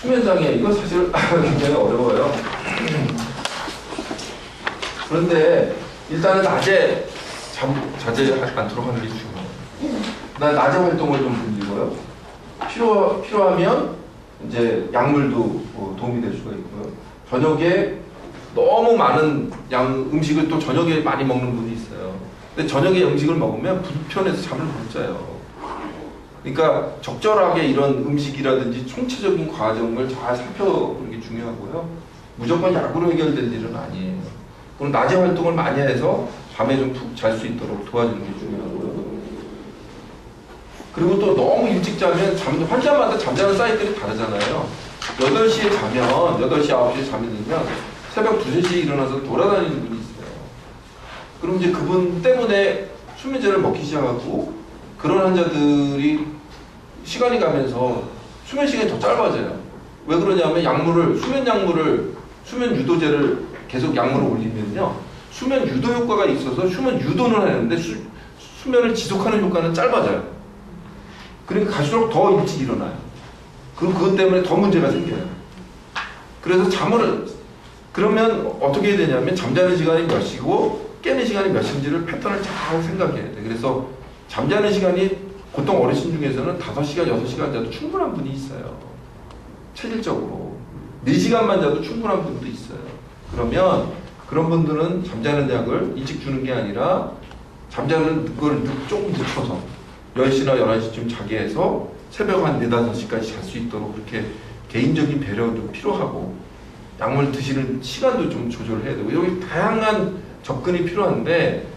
수면장애, 이거 사실 굉장히 어려워요. 그런데 일단은 낮에 자제하지 않도록 하는 게 중요해요. 낮에 활동을 좀 늘리고요. 필요하면 이제 약물도 도움이 될 수가 있고요. 저녁에 너무 많은 음식을 또 저녁에 많이 먹는 분이 있어요. 근데 저녁에 음식을 먹으면 불편해서 잠을 못 자요. 그러니까 적절하게 이런 음식이라든지 총체적인 과정을 잘 살펴보는 게 중요하고요. 무조건 약으로 해결될 일은 아니에요. 그럼 낮에 활동을 많이 해서 밤에 좀 푹 잘 수 있도록 도와주는 게 중요하고요. 그리고 또 너무 일찍 자면 환자마다 잠자는 사이클이 다르잖아요. 8시에 자면 8시, 9시에 잠이 들면 새벽 2, 3시에 일어나서 돌아다니는 분이 있어요. 그럼 이제 그분 때문에 수면제를 먹기 시작하고 그런 환자들이 시간이 가면서 수면 시간이 더 짧아져요. 왜 그러냐면 수면 유도제를 계속 약물을 올리면요. 수면 유도 효과가 있어서 수면 유도는 하는데 수면을 지속하는 효과는 짧아져요. 그러니까 갈수록 더 일찍 일어나요. 그럼 그것 때문에 더 문제가 생겨요. 그래서 그러면 어떻게 해야 되냐면 잠자는 시간이 몇 시고 깨는 시간이 몇 시인지를 패턴을 잘 생각해야 돼. 그래서 잠자는 시간이 보통 어르신 중에서는 5시간, 6시간 자도 충분한 분이 있어요. 체질적으로. 4시간만 자도 충분한 분도 있어요. 그러면 그런 분들은 잠자는 약을 일찍 주는 게 아니라 잠자는 걸 조금 늦춰서 10시나 11시쯤 자게 해서 새벽 한 4, 5시까지 잘 수 있도록 그렇게 개인적인 배려도 필요하고 약물 드시는 시간도 좀 조절해야 되고 여기 다양한 접근이 필요한데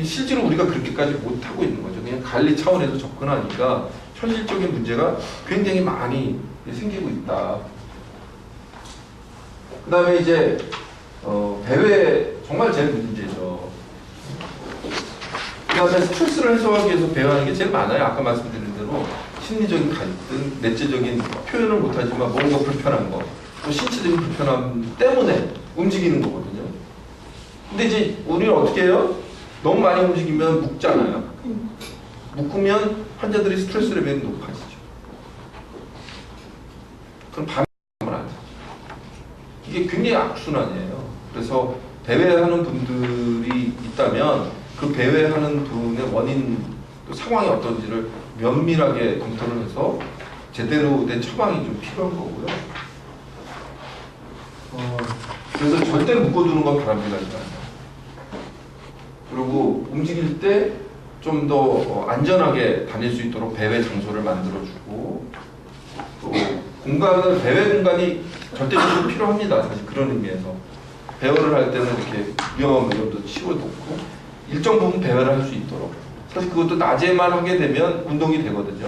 실제로 우리가 그렇게까지 못하고 있는 거죠. 그냥 관리 차원에서 접근하니까 현실적인 문제가 굉장히 많이 생기고 있다. 그 다음에 이제 배회 정말 제일 문제죠. 그 다음에 스트레스를 해소하기 위해서 배회하는 게 제일 많아요. 아까 말씀드린 대로 심리적인 갈등, 내재적인 표현을 못하지만 뭔가 불편한 거, 또 신체적인 불편함 때문에 움직이는 거거든요. 근데 이제 우리는 어떻게 해요? 너무 많이 움직이면 묶잖아요. 묶으면 환자들이 스트레스 레벨이 높아지죠. 그럼 밤에 잠을 안 자죠. 이게 굉장히 악순환이에요. 그래서 배회하는 분들이 있다면 그 배회하는 분의 원인, 또 상황이 어떤지를 면밀하게 검토를 해서 제대로 된 처방이 좀 필요한 거고요. 그래서 절대 묶어두는 건 바람직하지 않아요. 그리고 움직일 때 좀 더 안전하게 다닐 수 있도록 배회 장소를 만들어주고 또 배회 공간이 절대적으로 필요합니다. 사실 그런 의미에서 배회를 할 때는 이렇게 위험한 위험도 치워놓고 일정 부분 배회를 할 수 있도록 사실 그것도 낮에만 하게 되면 운동이 되거든요.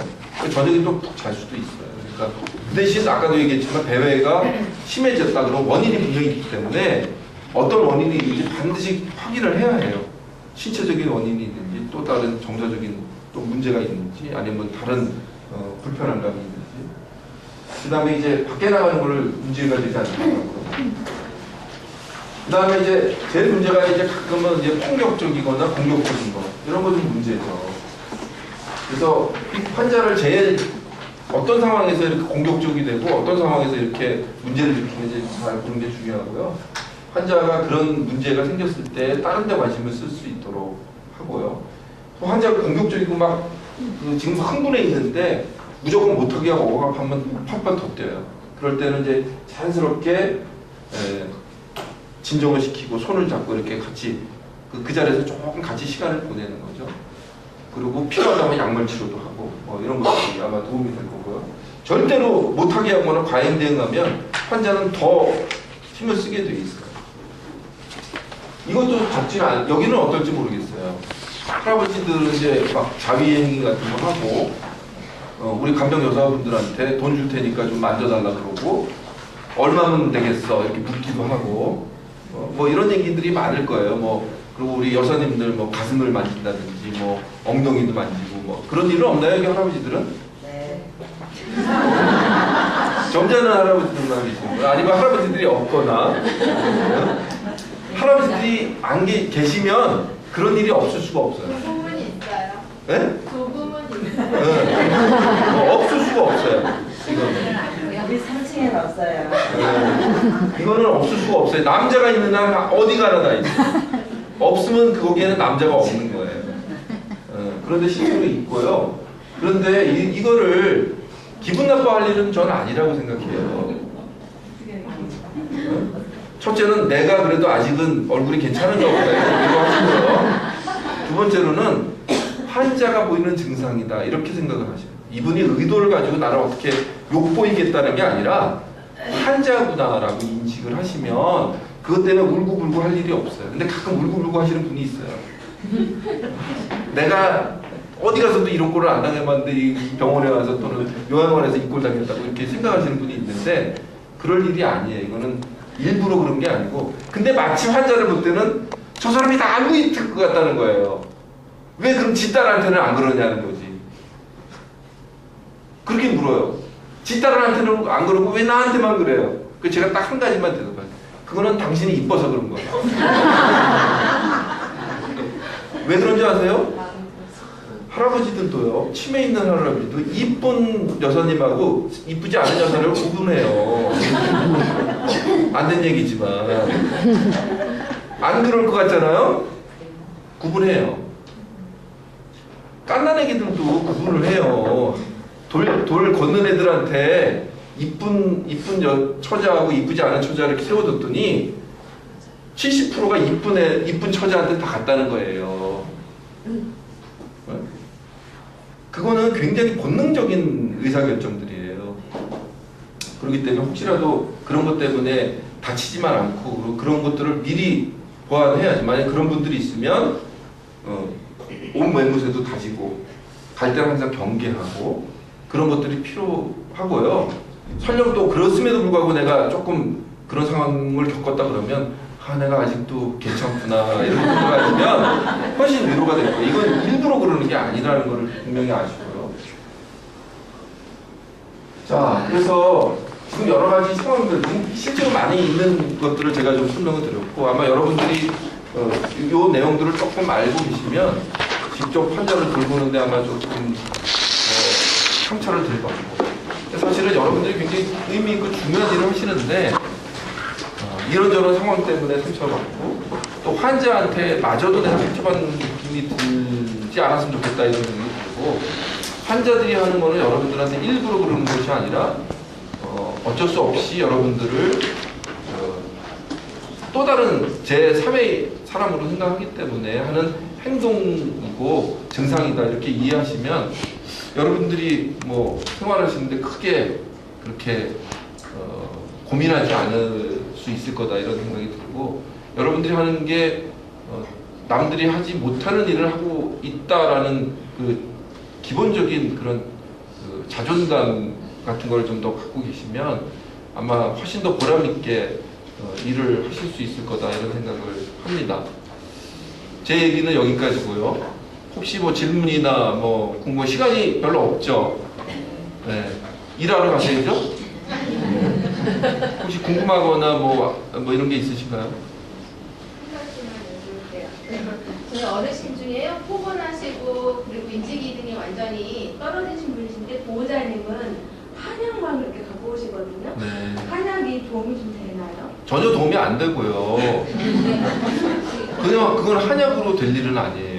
저녁에 좀 푹 잘 수도 있어요. 그러니까 그 대신 아까도 얘기했지만 배회가 심해졌다 그러면 원인이 분명히 있기 때문에 어떤 원인이 있는지 반드시 확인을 해야 해요. 신체적인 원인이 있는지 또 다른 정서적인 또 문제가 있는지 아니면 다른 불편한 감이 있는지 그 다음에 이제 밖에 나가는 거를 문제가 되지 않는다고 그 다음에 이제 제일 문제가 이제 가끔은 이제 폭력적이거나 공격적인 거 이런 거 좀 문제죠. 그래서 환자를 제일 어떤 상황에서 이렇게 공격적이 되고 어떤 상황에서 이렇게 문제를 일으키는지 잘 보는 게 중요하고요. 환자가 그런 문제가 생겼을 때 다른 데 관심을 쓸 수 있도록 하고요. 또 환자가 공격적이고 막 지금 흥분해 있는데 무조건 못하게 하고 억압하면 팍팍 더 뛰어요. 그럴 때는 이제 자연스럽게 진정을 시키고 손을 잡고 이렇게 같이 그 자리에서 조금 같이 시간을 보내는 거죠. 그리고 필요하다면 약물 치료도 하고 이런 것들이 아마 도움이 될 거고요. 절대로 못하게 하거나 과잉 대응하면 환자는 더 힘을 쓰게 돼 있어요. 이것도 적지 않아요. 여기는 어떨지 모르겠어요. 할아버지들은 이제 막 자위 행위 같은 거 하고 우리 간병 여사분들한테 돈 줄 테니까 좀 만져달라 그러고 얼마면 되겠어 이렇게 묻기도 하고 뭐 이런 얘기들이 많을 거예요. 그리고 우리 여사님들 가슴을 만진다든지 엉덩이도 만지고 그런 일은 없나요? 여기 할아버지들은? 네. 점잖은 할아버지들만 계시는 거예요? 아니면 할아버지들이 없거나 할아버지들이 안 계시면 그런 일이 없을 수가 없어요. 조금은 있어요. 네? 조금은 있어요. 네. 없을 수가 없어요. 이거는. 우리 3층에 넣었어요. 이거는 없을 수가 없어요. 남자가 있는 한 어디 가나 다 있어요. 없으면 거기에는 남자가 없는 거예요. 그런데 실제로 있고요. 그런데 이거를 기분 나빠할 일은 저는 아니라고 생각해요. 첫째는 내가 그래도 아직은 얼굴이 괜찮은가 보다 이거 하시고요. 두 번째로는 환자가 보이는 증상이다 이렇게 생각을 하셔요. 이분이 의도를 가지고 나를 어떻게 욕보이겠다는 게 아니라 환자구나라고 인식을 하시면 그것 때문에 울고불고 할 일이 없어요. 근데 가끔 울고불고 하시는 분이 있어요. 내가 어디 가서도 이런 꼴을 안 당해봤는데 이 병원에 와서 또는 요양원에서 이 꼴 당했다고 이렇게 생각하시는 분이 있는데 그럴 일이 아니에요. 이거는 일부러 그런 게 아니고 근데 마침 환자를 볼 때는 저 사람이 다 알고 있을 것 같다는 거예요. 왜 그럼 지 딸한테는 안 그러냐는 거지. 그렇게 물어요. 지 딸한테는 안 그러고 왜 나한테만 그래요? 그 제가 딱 한 가지만 대답해요. 그거는 당신이 이뻐서 그런 거예요. 왜 그런지 아세요? 할아버지들도요. 치매 있는 할아버지도 이쁜 여사님하고 이쁘지 않은 여사를 구분해요. 안 된 얘기지만 안 그럴 것 같잖아요? 구분해요. 깐난 애기들도 구분을 해요. 돌 걷는 애들한테 이쁜 처자하고 이쁘지 않은 처자를 이렇게 세워뒀더니 70%가 이쁜 처자한테 다 갔다는 거예요. 그거는 굉장히 본능적인 의사결정들이에요. 그렇기 때문에 혹시라도 그런 것 때문에 다치지만 않고 그런 것들을 미리 보완해야지. 만약 그런 분들이 있으면 온 매무새도 다지고 갈 때는 항상 경계하고 그런 것들이 필요하고요. 설령 또 그렇음에도 불구하고 내가 조금 그런 상황을 겪었다 그러면 내가 아직도 괜찮구나 이런 생각을 하시면 훨씬 위로가 될 거예요. 이건 일부러 그러는 게 아니라는 걸 분명히 아시고요. 자, 그래서 지금 여러 가지 상황들 실제로 많이 있는 것들을 제가 좀 설명을 드렸고 아마 여러분들이 이 내용들을 조금 알고 계시면 직접 환자를 돌보는데 아마 조금 상처를 덜 받고 사실은 여러분들이 굉장히 의미 있고 중요한 일을 하시는데 이런저런 상황 때문에 상처받고 또 환자한테 마저도 내가 상처받는 느낌이 들지 않았으면 좋겠다 이런 생각이 들고 환자들이 하는 거는 여러분들한테 일부러 그러는 것이 아니라 어쩔 수 없이 여러분들을 또 다른 제3의 사람으로 생각하기 때문에 하는 행동이고 증상이다 이렇게 이해하시면 여러분들이 뭐 생활하시는데 크게 그렇게 고민하지 않을 수 있을 거다 이런 생각이 들고 여러분들이 하는 게 남들이 하지 못하는 일을 하고 있다라는 그 기본적인 그런 그 자존감 같은 걸 좀 더 갖고 계시면 아마 훨씬 더 보람 있게 일을 하실 수 있을 거다 이런 생각을 합니다. 제 얘기는 여기까지고요. 혹시 뭐 질문이나 뭐 궁금한 시간이 별로 없죠? 네. 일하러 가셔야죠? 혹시 궁금하거나 뭐 이런 게 있으신가요? 저희 어르신 중에요. 포근하시고 그리고 인지기능이 완전히 떨어지신 분이신데 보호자님은 한약만 그렇게 갖고 오시거든요. 네. 한약이 도움이 좀 되나요? 전혀 도움이 안 되고요. 그냥 그건 한약으로 될 일은 아니에요.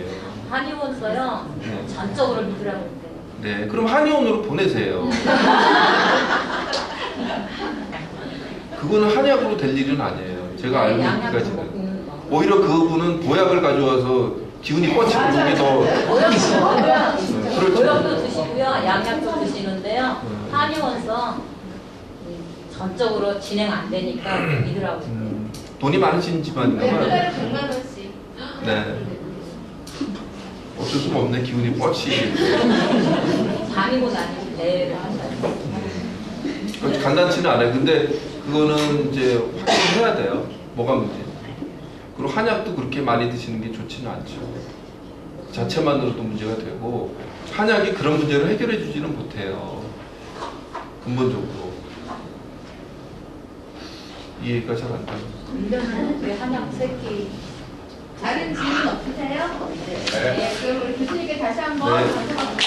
한의원 써요. 네. 전적으로 믿으라고 그래요. 네, 그럼 한의원으로 보내세요. 그거는 한약으로 될 일은 아니에요. 제가 알고 있기까지는. 오히려 그분은 보약을 가져와서 기운이 뻗치고 그게 더 그렇죠. 보약도 드시고요, 양약도 드시는데요. 한의원서 전적으로 진행 안 되니까 믿으라고 그래요. 돈이 많으신 집안인가 네, 한 봐요. 달에 100만 원씩. 네. 어쩔 수가 없네. 기운이 뻗치고. 다니고 다니고 대회를 하셔요. 간단치는 않아요. 근데 그거는 이제 확인해야 돼요. 뭐가 문제. 그리고 한약도 그렇게 많이 드시는 게 좋지는 않죠. 자체만으로도 문제가 되고 한약이 그런 문제를 해결해 주지는 못해요. 근본적으로. 이해가 잘 안 돼요. 1년에 왜 한약 3끼 다른 질문 없으세요? 네. 네, 그럼 우리 교수님께 다시 한번 네. 감사합니다.